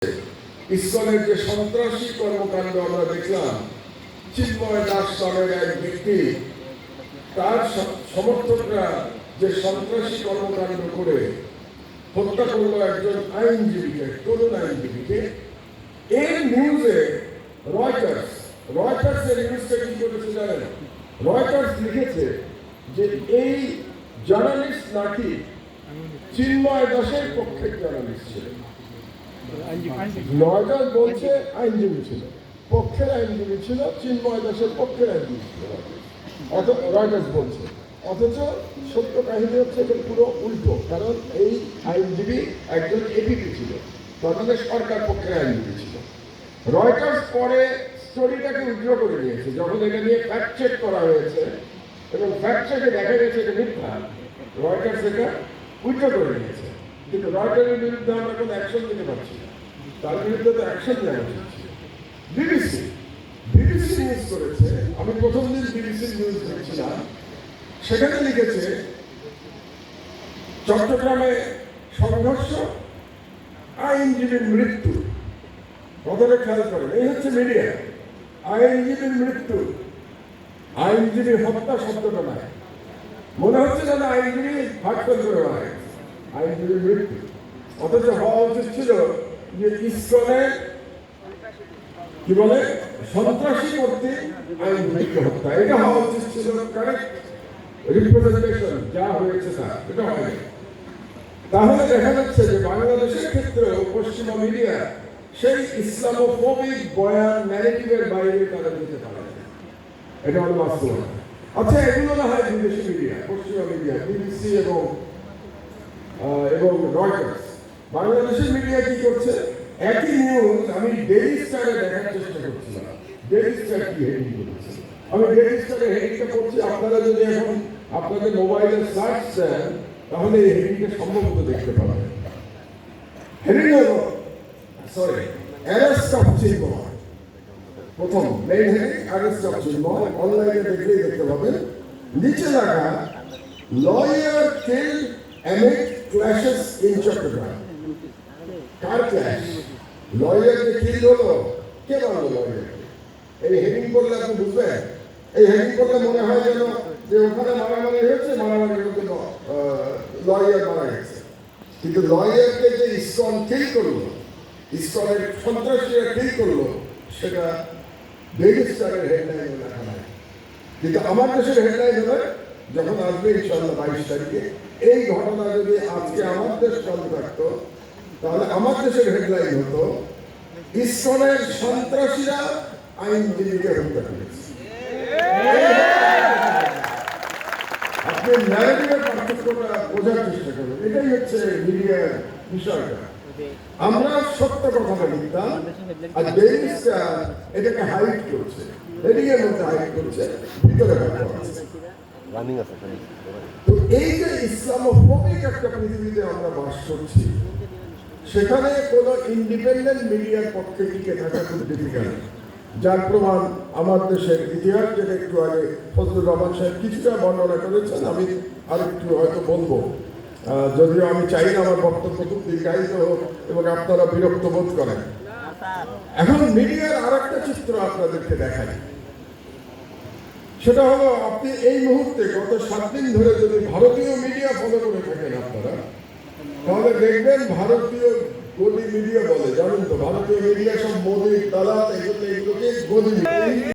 ইসকনের যে সন্ত্রাসী কর্মকাণ্ড আমরা দেখলাম, চিন্ময় দাস নামের এক ব্যক্তি তার সমর্থকরা যে সন্ত্রাসী কর্মকাণ্ড করে হত্যা করলো একজন আইনজীবীকে, তরুণ আইনজীবীকে। এর নিউজে রয়টার্স এর নিউজটা কি করেছে জানেন? রয়টার্স লিখেছে যে এই জার্নালিস্ট নাকি চিন্ময় দাসের পক্ষের জার্নালিস্ট ছিলেন। রয়টার্স বলছে আইনজীবী ছিল, পক্ষের আইনজীবী ছিল, চিন্ময় দাসের পক্ষের আইনজীবী ছিল রয়টার্স বলছে। অথচ সত্য কাহিনী হচ্ছে এটা পুরো উল্টো, কারণ এই আইনজীবী একজন এপিপি ছিল, তখন সরকার পক্ষের আইনজীবী ছিল। রয়টার্স পরে স্টোরিটাকে উইথড্র করে নিয়েছে যখন এটা নিয়ে ফ্যাক্ট চেক করা হয়েছে এবং ফ্যাক্ট চেকে দেখা গেছে এটা মিথ্যা। রয়টার্স এটা উইথড্র করে নিয়েছে, কিন্তু রয়টারের বিরুদ্ধে আমরা কোনো অ্যাকশন নিতে পারছি না। তার বিরুদ্ধে তো অ্যাকশন নেওয়া উচিত ছিল। বিবিসি নিউজ করেছে, আমি প্রথম দিন বিবিসি নিউজ দেখছিলাম, সেখানে লিখেছে চট্টগ্রামে সংঘর্ষ, আইনজীবীর মৃত্যু। কথাটা খেয়াল করেন, এই হচ্ছে মিডিয়া। আইনজীবীর মৃত্যু, আইনজীবী হত্যা শব্দটা নয়, মনে হচ্ছে যেন আইনজীবী হাটফেল করে মারা গেছে। আইনজীবীর মৃত্যু, অথচ হওয়া উচিত ছিল যে ইসকনের কি বলে সন্ত্রাসী করতে আইনজীবীকে হত্যা, এটা হওয়া উচিত ছিল। কারেক্ট রিপ্রেজেন্টেশন যা হয়েছে তা এটা হয়। তাহলে দেখা যাচ্ছে যে বাংলাদেশের ক্ষেত্রে পশ্চিমা মিডিয়া সেই ইসলামোফোবিক বয়ান ন্যারেটিভের বাইরে তারা যেতে পারে না, এটা হলো বাস্তবতা। আচ্ছা, এগুলো না হয় বিদেশি মিডিয়া, পশ্চিমা মিডিয়া, বিবিসি এবং রয়টার্স। বাংলাদেশের মিডিয়া কি করছে? একই নিউজ আমি ডেইলি স্টারে দেখার চেষ্টা করছিলাম। ডেইলি স্টার কি হেডিং করেছে, আমি ডেইলি স্টারে হেডিংটা করছি। আপনারা যদি এখন আপনাদের মোবাইলে সার্চ দেন তাহলে এই হেডিংটা সম্ভবত দেখতে পাবেন। হেডিং হলো অ্যারেস্ট অফ চিন্ময়। প্রথম main heading arrest of Chinmoy, অনলাইনে দেখলেই দেখতে পাবেন। নিচে লেখা lawyer killed amid clashes in Chittagong. কার ক্ল্যাশ? লয়ারকে কিল হলো, কে মারলো লয়ারকে? এই হেডিং করলে আপনি বুঝবেন। এই হেডিং করলে মনে হয় যেন যে ওখানে মারামারি হয়েছে, মারামারির মধ্যে লয়ার মারা গেছে। কিন্তু লয়ারকে যে ইসকন কিল করলো, ইসকনের সন্ত্রাসীরা কিল করলো, সেটা ডেইলি স্টারের হেডলাইনে লেখা নাই। কিন্তু আমার দেশের হেডলাইন হবে, যখন আসবে ইনশাআল্লাহ 22 তারিখে, এই ঘটনা যদি আজকে আমার দেশ চালু থাকতো তাহলে আমার দেশের হেডলাইন হতো ইসকনের সন্ত্রাসীরা আইনজীবীকে হত্যা করেছে। আপনি ন্যারেটিভের পার্থক্যটা বোঝার চেষ্টা করবেন, এটাই হচ্ছে মিডিয়ার বিষয়টা। আমরা সত্য কথাটা লিখতাম, আর ডেইলি স্টার এটাকে হাইড করছে, হেডিংয়ের মধ্যে হাইড করছে, ভিতরে তো এই যে ইসলামোফোবিক একটা পৃথিবীতে আমরা বাস করছি, সেখানে কোনো ইন্ডিপেন্ডেন্ট মিডিয়ার পক্ষে টিকে থাকা খুব ডিফিকাল্ট। যার প্রমাণ আমার দেশের ইতিহাস, যেটা একটু আগে ফজলুর রহমান সাহেব কিছুটা বর্ণনা করেছেন, আমি আর একটু হয়তো বলবো, যদিও আমি চাই না আমার বক্তব্য খুব দীর্ঘায়িত হোক এবং আপনারা বিরক্ত বোধ করেন। এখন মিডিয়ার আর একটা চিত্র আপনাদেরকে দেখাই, সেটা হলো আপনি এই মুহূর্তে গত 7 দিন ধরে যদি ভারতীয় মিডিয়া ফলো করে থাকেন আপনারা, তাহলে দেখবেন ভারতীয় গদি মিডিয়া বলে, জানেন তো, ভারতীয় মিডিয়া সব মোদী দালাল, এগুলোকে গদি মিডিয়া।